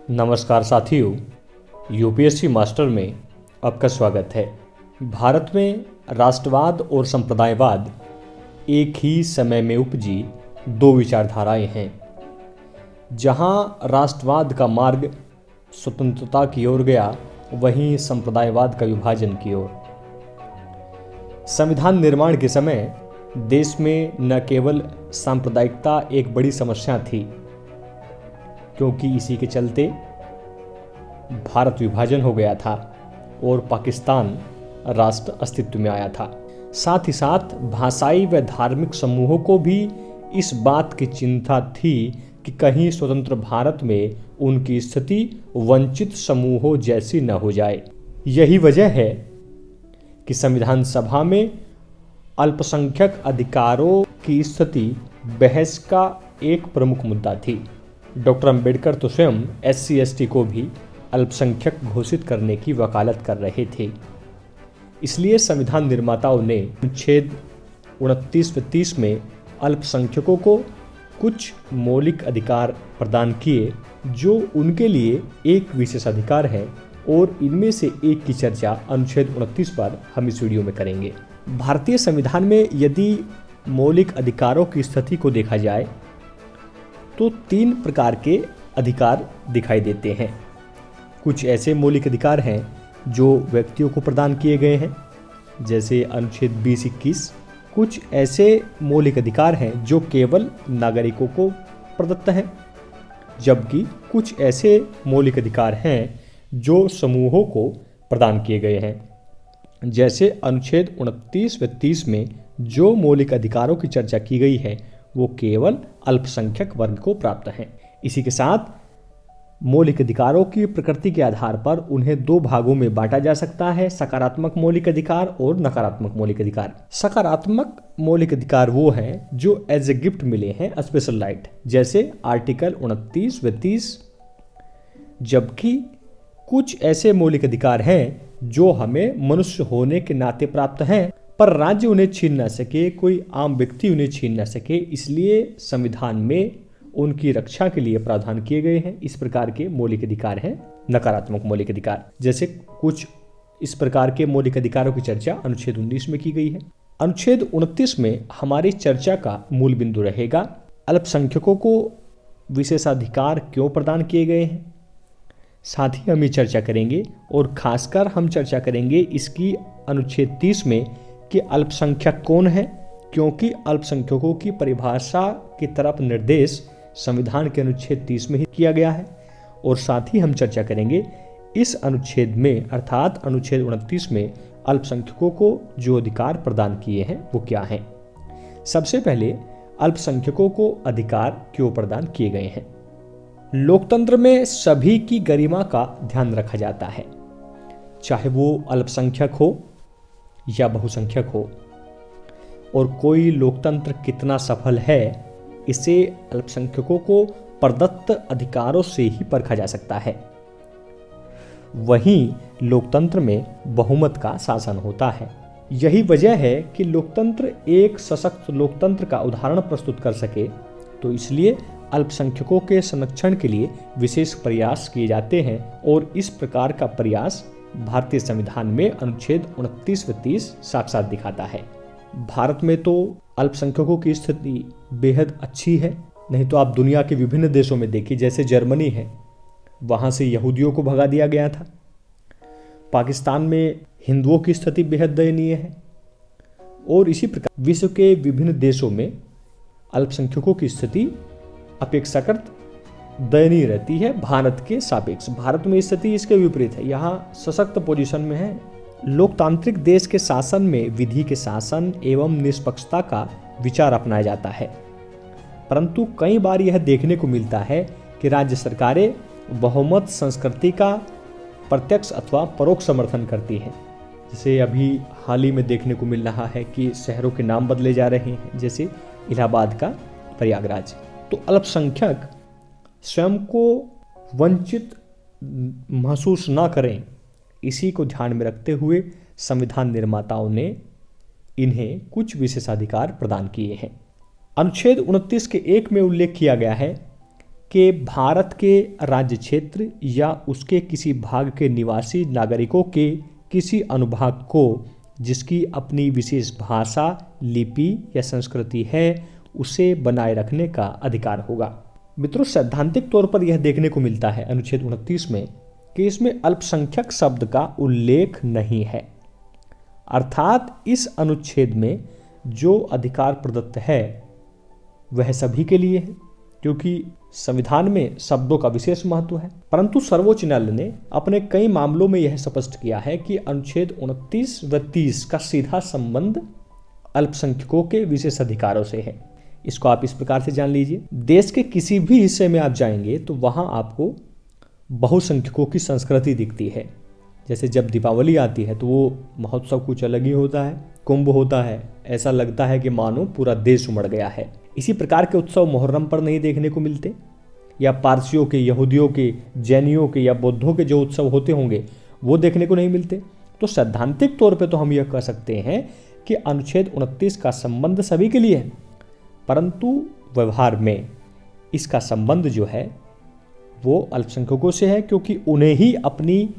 नमस्कार साथियों, UPSC master में आपका स्वागत है। भारत में राष्ट्रवाद और संप्रदायवाद एक ही समय में उपजी दो विचारधाराएं हैं। जहां राष्ट्रवाद का मार्ग स्वतंत्रता की ओर गया, वहीं संप्रदायवाद का विभाजन की ओर। संविधान निर्माण के समय देश में न केवल सांप्रदायिकता एक बड़ी समस्या थी, क्योंकि इसी के चलते भारत विभाजन हो गया था और पाकिस्तान राष्ट्र अस्तित्व में आया था। साथ ही साथ भाषाई व धार्मिक समूहों को भी इस बात की चिंता थी कि कहीं स्वतंत्र भारत में उनकी स्थिति वंचित समूहों जैसी न हो जाए। यही वजह है कि संविधान सभा में अल्पसंख्यक अधिकारों की स्थिति बहस का एक प्रमुख मुद्दा थी। डॉक्टर अंबेडकर तो स्वयं SC/ST को भी अल्पसंख्यक घोषित करने की वकालत कर रहे थे। इसलिए संविधान निर्माताओं ने अनुच्छेद 29 व 30 में अल्पसंख्यकों को कुछ मौलिक अधिकार प्रदान किए, जो उनके लिए एक विशेषाधिकार है, और इनमें से एक की चर्चा अनुच्छेद 29 पर हम इस वीडियो में करेंगे। भारतीय संविधान में यदि मौलिक अधिकारों की स्थिति को देखा जाए तो 3 प्रकार के अधिकार दिखाई देते हैं। कुछ ऐसे मौलिक अधिकार हैं जो व्यक्तियों को प्रदान किए गए हैं, जैसे अनुच्छेद 20-21। कुछ ऐसे मौलिक अधिकार हैं जो केवल नागरिकों को प्रदत्त हैं, जबकि कुछ ऐसे मौलिक अधिकार हैं जो समूहों को प्रदान किए गए हैं। जैसे अनुच्छेद 29 व 30 में जो मौलिक अधिकारों की चर्चा की गई है वो केवल अल्पसंख्यक वर्ग को प्राप्त हैं। इसी के साथ मौलिक अधिकारों की प्रकृति के आधार पर उन्हें 2 भागों में बांटा जा सकता है, सकारात्मक मौलिक अधिकार और नकारात्मक मौलिक अधिकार। सकारात्मक मौलिक अधिकार वो हैं जो एज ए गिफ्ट मिले हैं, स्पेशल राइट, जैसे आर्टिकल 29 व 30। जबकि कुछ ऐसे मौलिक अधिकार हैं जो हमें मनुष्य होने के नाते प्राप्त हैं, पर राज्य उन्हें छीन न सके, कोई आम व्यक्ति उन्हें छीन न सके, इसलिए संविधान में उनकी रक्षा के लिए प्रावधान किए गए हैं। इस प्रकार के मौलिक अधिकार हैं नकारात्मक मौलिक अधिकार। जैसे कुछ इस प्रकार के मौलिक अधिकारों की चर्चा अनुच्छेद 19 में की गई है। अनुच्छेद 29 में हमारी चर्चा का मूल बिंदु रहेगा अल्पसंख्यकों को विशेषाधिकार क्यों प्रदान किए गए हैं। साथ ही हम ये चर्चा करेंगे, और खासकर हम चर्चा करेंगे इसकी अनुच्छेद 30 में कि अल्पसंख्यक कौन है, क्योंकि अल्पसंख्यकों की परिभाषा की तरफ निर्देश संविधान के अनुच्छेद 30 में ही किया गया है। और साथ ही हम चर्चा करेंगे इस अनुच्छेद में, अर्थात अनुच्छेद 29 में अल्पसंख्यकों को जो अधिकार प्रदान किए हैं वो क्या हैं। सबसे पहले अल्पसंख्यकों को अधिकार क्यों प्रदान किए गए हैं। लोकतंत्र में सभी की गरिमा का ध्यान रखा जाता है, चाहे वो अल्पसंख्यक हो या बहुसंख्यक हो, और कोई लोकतंत्र कितना सफल है इसे अल्पसंख्यकों को प्रदत्त अधिकारों से ही परखा जा सकता है। वहीं लोकतंत्र में बहुमत का शासन होता है। यही वजह है कि लोकतंत्र एक सशक्त लोकतंत्र का उदाहरण प्रस्तुत कर सके, तो इसलिए अल्पसंख्यकों के संरक्षण के लिए विशेष प्रयास किए जाते हैं, और इस प्रकार का प्रयास भारतीय संविधान में अनुच्छेद 29 व 30 साक्षात दिखाता है। भारत में तो अल्पसंख्यकों की स्थिति बेहद अच्छी है, नहीं तो आप दुनिया के विभिन्न देशों में देखिए, जैसे जर्मनी है, वहाँ से यहूदियों को भगा दिया गया था। पाकिस्तान में हिंदुओं की स्थिति बेहद दयनीय है, और इसी प्रकार विश्व के विभिन्न देशों में अल्पसंख्यकों की स्थिति अपेक्षाकृत दयनीय रहती है भारत के सापेक्ष। भारत में स्थिति इसके विपरीत है, यहाँ सशक्त पोजीशन में है। लोकतांत्रिक देश के शासन में विधि के शासन एवं निष्पक्षता का विचार अपनाया जाता है, परंतु कई बार यह देखने को मिलता है कि राज्य सरकारें बहुमत संस्कृति का प्रत्यक्ष अथवा परोक्ष समर्थन करती हैं। जैसे अभी हाल ही में देखने को मिल रहा है कि शहरों के नाम बदले जा रहे हैं, जैसे इलाहाबाद का प्रयागराज। तो अल्पसंख्यक स्वयं को वंचित महसूस न करें, इसी को ध्यान में रखते हुए संविधान निर्माताओं ने इन्हें कुछ विशेषाधिकार प्रदान किए हैं। अनुच्छेद 29 के 1 में उल्लेख किया गया है कि भारत के राज्य क्षेत्र या उसके किसी भाग के निवासी नागरिकों के किसी अनुभाग को जिसकी अपनी विशेष भाषा, लिपि या संस्कृति है उसे बनाए रखने का अधिकार होगा। मित्रों, सैद्धांतिक तौर पर यह देखने को मिलता है अनुच्छेद 29 में कि इसमें अल्पसंख्यक शब्द का उल्लेख नहीं है। अर्थात इस अनुच्छेद में जो अधिकार प्रदत्त है वह सभी के लिए है, क्योंकि संविधान में शब्दों का विशेष महत्व है। परंतु सर्वोच्च न्यायालय ने अपने कई मामलों में यह स्पष्ट किया है कि अनुच्छेद 29 व 30 का सीधा संबंध अल्पसंख्यकों के विशेष अधिकारों से है। इसको आप इस प्रकार से जान लीजिए, देश के किसी भी हिस्से में आप जाएंगे तो वहां आपको बहुसंख्यकों की संस्कृति दिखती है। जैसे जब दीपावली आती है तो वो महोत्सव कुछ अलग ही होता है, कुंभ होता है, ऐसा लगता है कि मानो पूरा देश उमड़ गया है। इसी प्रकार के उत्सव मुहर्रम पर नहीं देखने को मिलते, या पारसियों के, यहूदियों के, जैनियों के या बौद्धों के जो उत्सव होते होंगे वो देखने को नहीं मिलते। तो सैद्धांतिक तौर पे तो हम यह कह सकते हैं कि अनुच्छेद 29 का संबंध सभी के लिए है, परंतु व्यवहार में इसका संबंध जो है वो अल्पसंख्यकों से है, क्योंकि उन्हें ही अपनी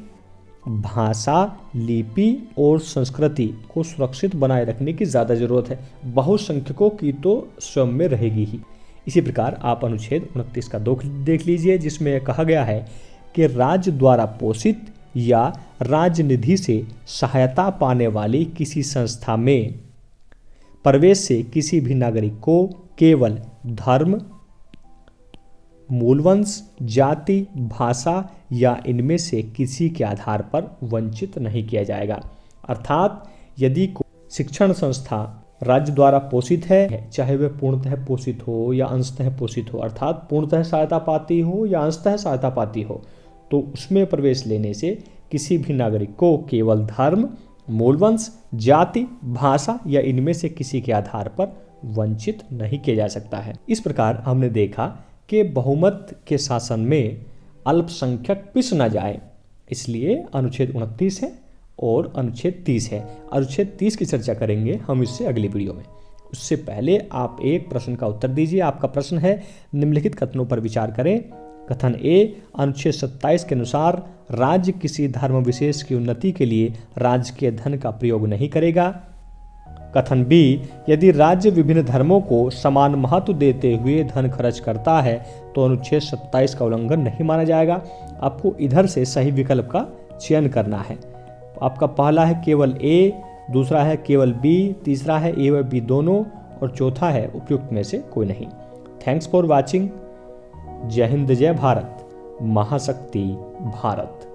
भाषा, लिपि और संस्कृति को सुरक्षित बनाए रखने की ज़्यादा जरूरत है। बहुसंख्यकों की तो स्वयं में रहेगी ही। इसी प्रकार आप अनुच्छेद 29 का देख लीजिए, जिसमें कहा गया है कि राज्य द्वारा पोषित या राज्य निधि से सहायता पाने वाली किसी संस्था में प्रवेश से किसी भी नागरिक को केवल धर्म, मूलवंश, जाति, भाषा या इनमें से किसी के आधार पर वंचित नहीं किया जाएगा। अर्थात यदि कोई शिक्षण संस्था राज्य द्वारा पोषित है, चाहे वह पूर्णतः पोषित हो या अंशतः पोषित हो, अर्थात पूर्णतः सहायता पाती हो या अंशतः सहायता पाती हो, तो उसमें प्रवेश लेने से किसी भी नागरिक को केवल धर्म, मूलवंश, जाति, भाषा या इनमें से किसी के आधार पर वंचित नहीं किया जा सकता है। इस प्रकार हमने देखा कि बहुमत के शासन में अल्पसंख्यक पिस न जाए, इसलिए अनुच्छेद 29 है और अनुच्छेद 30 है। अनुच्छेद 30 की चर्चा करेंगे हम इससे अगली वीडियो में। उससे पहले आप एक प्रश्न का उत्तर दीजिए। आपका प्रश्न है, निम्नलिखित कथनों पर विचार करें। कथन ए, अनुच्छेद 27 के अनुसार राज्य किसी धर्म विशेष की उन्नति के लिए राजकीय धन का प्रयोग नहीं करेगा। कथन बी, यदि राज्य विभिन्न धर्मों को समान महत्व देते हुए धन खर्च करता है तो अनुच्छेद 27 का उल्लंघन नहीं माना जाएगा। आपको इधर से सही विकल्प का चयन करना है। आपका पहला है केवल ए, दूसरा है केवल बी, तीसरा है ए व बी दोनों और चौथा है उपयुक्त में से कोई नहीं। Thanks for watching. जय हिंद, जय भारत, महाशक्ति भारत।